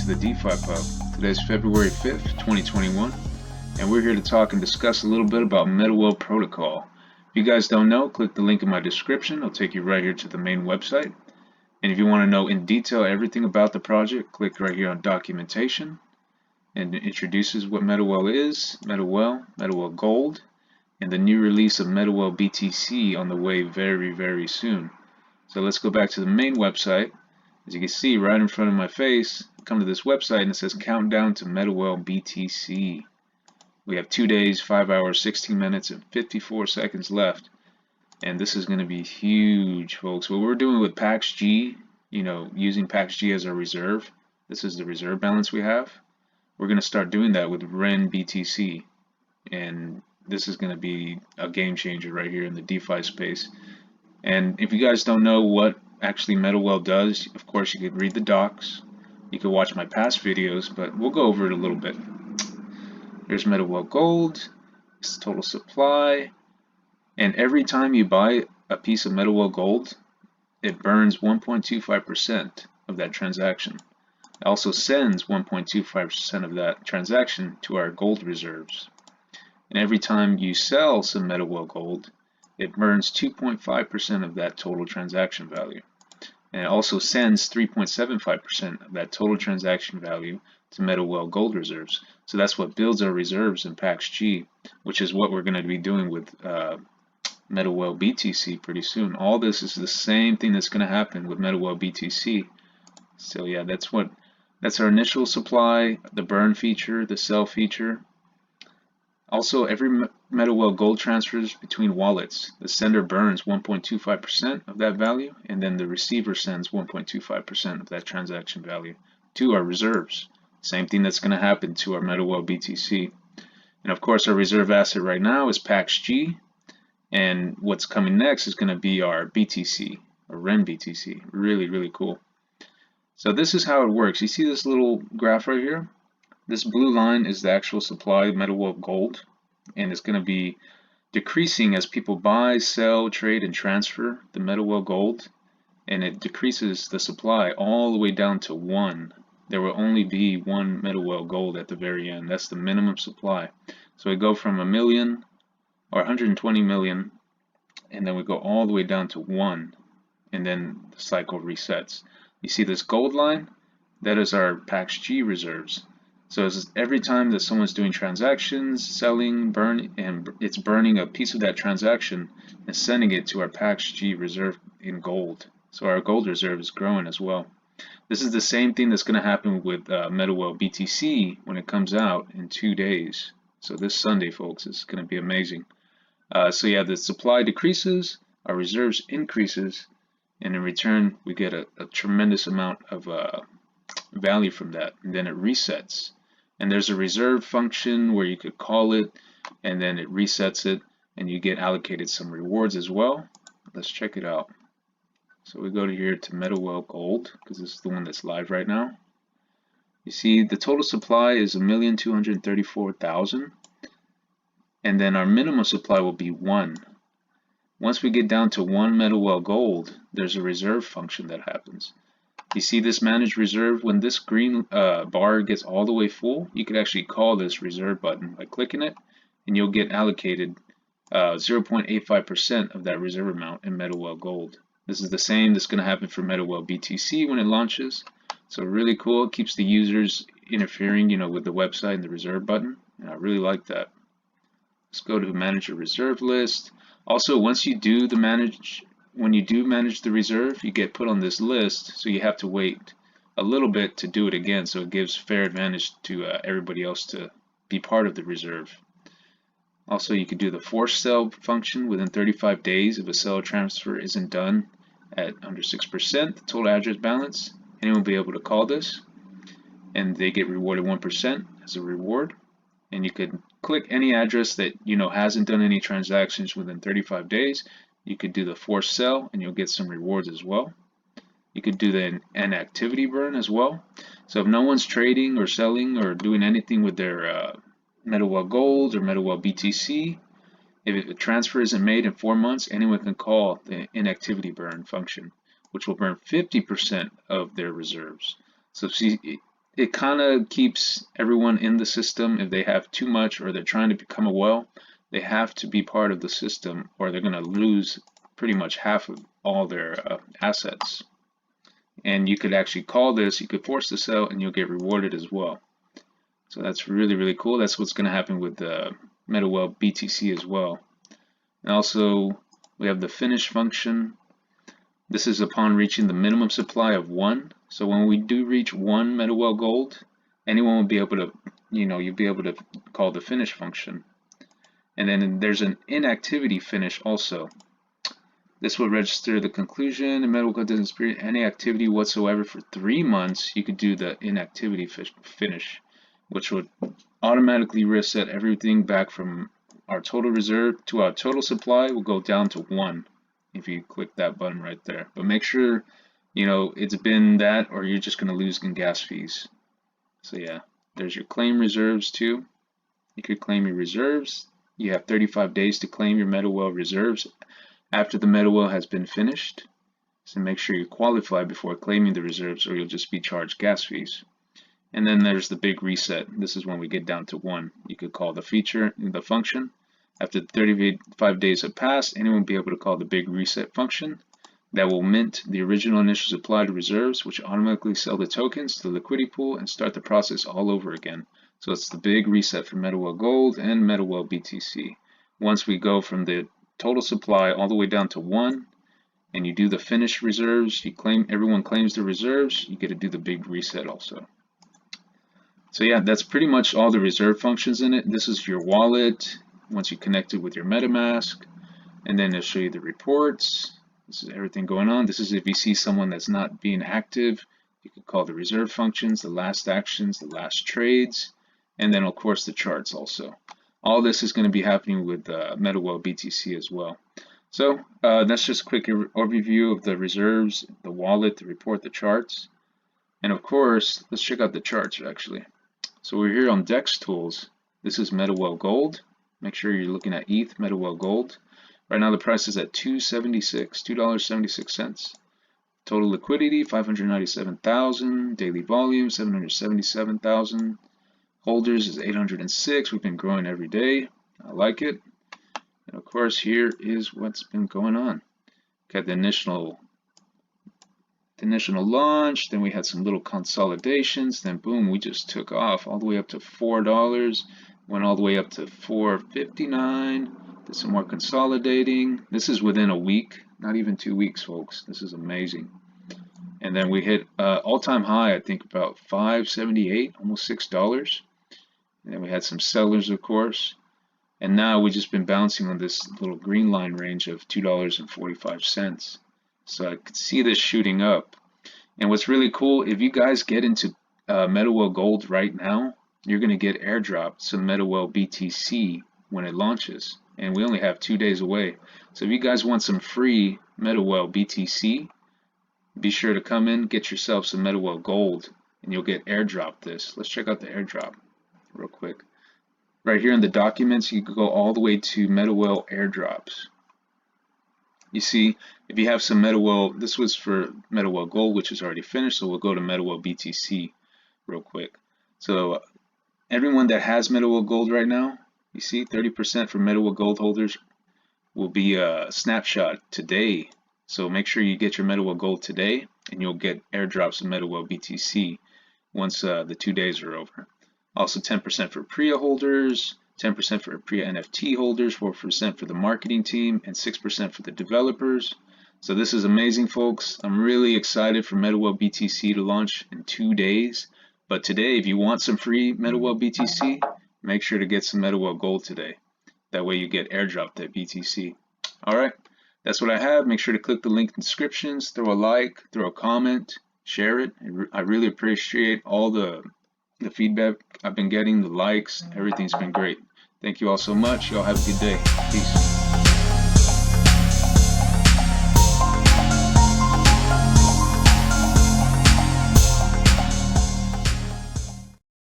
to the DeFi Pub. Today's February 5th, 2021, and we're here to talk and discuss a little bit about MetaWhale Protocol. If you guys don't know, click the link in my description. It'll take you right here to the main website. And if you want to know in detail everything about the project, click right here on documentation, and it introduces what MetaWhale is, MetaWhale Gold, and the new release of MetaWhale BTC on the way very, very soon. So let's go back to the main website. As you can see right in front of my face, come to this website and it says countdown to MetaWhale BTC. We have 2 days, 5 hours, 16 minutes, and 54 seconds left. And this is going to be huge, folks. What we're doing with PAXG, using PAXG as our reserve, this is the reserve balance we have. We're going to start doing that with REN BTC. And this is going to be a game changer right here in the DeFi space. And if you guys don't know what actually MetaWhale does, of course you could read the docs, you could watch my past videos, but we'll go over it a little bit. Here's MetaWhale Gold, it's the total supply, and every time you buy a piece of MetaWhale Gold, it burns 1.25% of that transaction. It also sends 1.25% of that transaction to our gold reserves. And every time you sell some MetaWhale Gold, it burns 2.5% of that total transaction value. And it also sends 3.75% of that total transaction value to MetaWhale Gold reserves. So that's what builds our reserves in PAXG, which is what we're going to be doing with MetaWhale BTC pretty soon. All this is the same thing that's going to happen with MetaWhale BTC. So yeah, that's our initial supply, the burn feature, the sell feature. Also, every MetaWhale Gold transfers between wallets. The sender burns 1.25% of that value, and then the receiver sends 1.25% of that transaction value to our reserves. Same thing that's going to happen to our MetaWhale BTC. And of course, our reserve asset right now is PAXG, and what's coming next is going to be our BTC, or REN BTC. Really, really cool. So this is how it works. You see this little graph right here? This blue line is the actual supply of MetaWhale Gold, and it's going to be decreasing as people buy, sell, trade, and transfer the MetaWhale Gold, and it decreases the supply all the way down to 1. There will only be 1 MetaWhale Gold at the very end. That's the minimum supply. So we go from 1 million or 120 million, and then we go all the way down to 1, and then the cycle resets. You see this gold line? That is our PAXG reserves. So every time that someone's doing transactions, selling, and it's burning a piece of that transaction and sending it to our PAXG reserve in gold. So our gold reserve is growing as well. This is the same thing that's going to happen with MetaWhale BTC when it comes out in 2 days. So this Sunday, folks, is going to be amazing. So yeah, the supply decreases, our reserves increases, and in return we get a tremendous amount of value from that, and then it resets. And there's a reserve function where you could call it, and then it resets it, and you get allocated some rewards as well. Let's check it out. So we go to here to MetaWhale Gold, because this is the one that's live right now. You see the total supply is 1,234,000, and then our minimum supply will be 1. Once we get down to 1 MetaWhale Gold, there's a reserve function that happens. You see this manage reserve? When this green bar gets all the way full, you could actually call this reserve button by clicking it, and you'll get allocated 0.85% of that reserve amount in MetaWhale Gold. This is the same that's going to happen for MetaWhale BTC when it launches. So really cool. It keeps the users interfering, with the website and the reserve button, and I really like that. Let's go to manage a reserve list. Also, once you do when you do manage the reserve, you get put on this list, so you have to wait a little bit to do it again, so it gives fair advantage to everybody else to be part of the reserve. Also, you could do the force sell function within 35 days if a seller transfer isn't done at under 6% the total address balance. Anyone will be able to call this, and they get rewarded 1% as a reward. And you could click any address that hasn't done any transactions within 35 days. You could do the force sell, and you'll get some rewards as well. You could do the inactivity burn as well. So if no one's trading or selling or doing anything with their MetaWhale Gold or MetaWhale BTC, if a transfer isn't made in 4 months, anyone can call the inactivity burn function, which will burn 50% of their reserves. So see, it kind of keeps everyone in the system. If they have too much or they're trying to become a whale, they have to be part of the system or they're going to lose pretty much half of all their assets. And you could actually call this, you could force the sell and you'll get rewarded as well. So that's really, really cool. That's what's going to happen with the MetaWhale BTC as well. And also we have the finish function. This is upon reaching the minimum supply of 1. So when we do reach 1 MetaWhale gold, anyone will be able to, you'll be able to call the finish function. And then there's an inactivity finish also. This will register the conclusion. The MetaWhale doesn't experience any activity whatsoever for 3 months. You could do the inactivity finish, which would automatically reset everything back from our total reserve to our total supply. Will go down to 1 if you click that button right there. But make sure it's been that, or you're just going to lose in gas fees. So yeah, there's your claim reserves too. You could claim your reserves. You have 35 days to claim your MetaWhale reserves after the MetaWhale has been finished. So make sure you qualify before claiming the reserves or you'll just be charged gas fees. And then there's the big reset. This is when we get down to 1. You could call the function. After 35 days have passed, anyone will be able to call the big reset function that will mint the original initial supply to reserves, which automatically sell the tokens to the liquidity pool and start the process all over again. So it's the big reset for MetaWhale Gold and MetaWhale BTC. Once we go from the total supply all the way down to 1, and you do the finish reserves, everyone claims the reserves, you get to do the big reset also. So yeah, that's pretty much all the reserve functions in it. This is your wallet once you connect it with your MetaMask, and then it'll show you the reports. This is everything going on. This is if you see someone that's not being active, you could call the reserve functions, the last actions, the last trades, and then of course the charts also. All this is going to be happening with MetaWhale BTC as well. So that's just a quick overview of the reserves, the wallet, the report, the charts. And of course, let's check out the charts actually. So we're here on DEX tools. This is MetaWhale Gold. Make sure you're looking at ETH MetaWhale Gold. Right now the price is at $2.76. Total liquidity 597,000. Daily volume 777,000. Holders is 806. We've been growing every day. I like it. And of course, here is what's been going on. Got the initial launch, then we had some little consolidations, then boom, we just took off all the way up to $4, went all the way up to $4.59, did some more consolidating. This is within a week, not even 2 weeks, folks. This is amazing. And then we hit all-time high, I think about $5.78, almost $6. And then we had some sellers, of course. And now we've just been bouncing on this little green line range of $2.45. So I could see this shooting up. And what's really cool, if you guys get into MetaWhale Gold right now, you're going to get airdropped some MetaWhale BTC when it launches. And we only have 2 days away. So if you guys want some free MetaWhale BTC, be sure to come in, get yourself some MetaWhale Gold, and you'll get airdropped this. Let's check out the airdrop real quick. Right here in the documents, you can go all the way to MetaWhale airdrops. You see, if you have some MetaWhale, this was for MetaWhale Gold, which is already finished, so we'll go to MetaWhale BTC real quick. So everyone that has MetaWhale Gold right now, you see 30% for MetaWhale Gold holders will be a snapshot today. So make sure you get your MetaWhale Gold today, and you'll get airdrops of MetaWhale BTC once the 2 days are over. Also 10% for PRIA holders, 10% for PRIA NFT holders, 4% for the marketing team, and 6% for the developers. So this is amazing, folks. I'm really excited for MetaWhale BTC to launch in 2 days. But today, if you want some free MetaWhale BTC, make sure to get some MetaWhale Gold today. That way you get airdropped that BTC. All right, that's what I have. Make sure to click the link in the descriptions, throw a like, throw a comment, share it. I really appreciate all the feedback I've been getting, the likes, everything's been great. Thank you all so much. Y'all have a good day. Peace.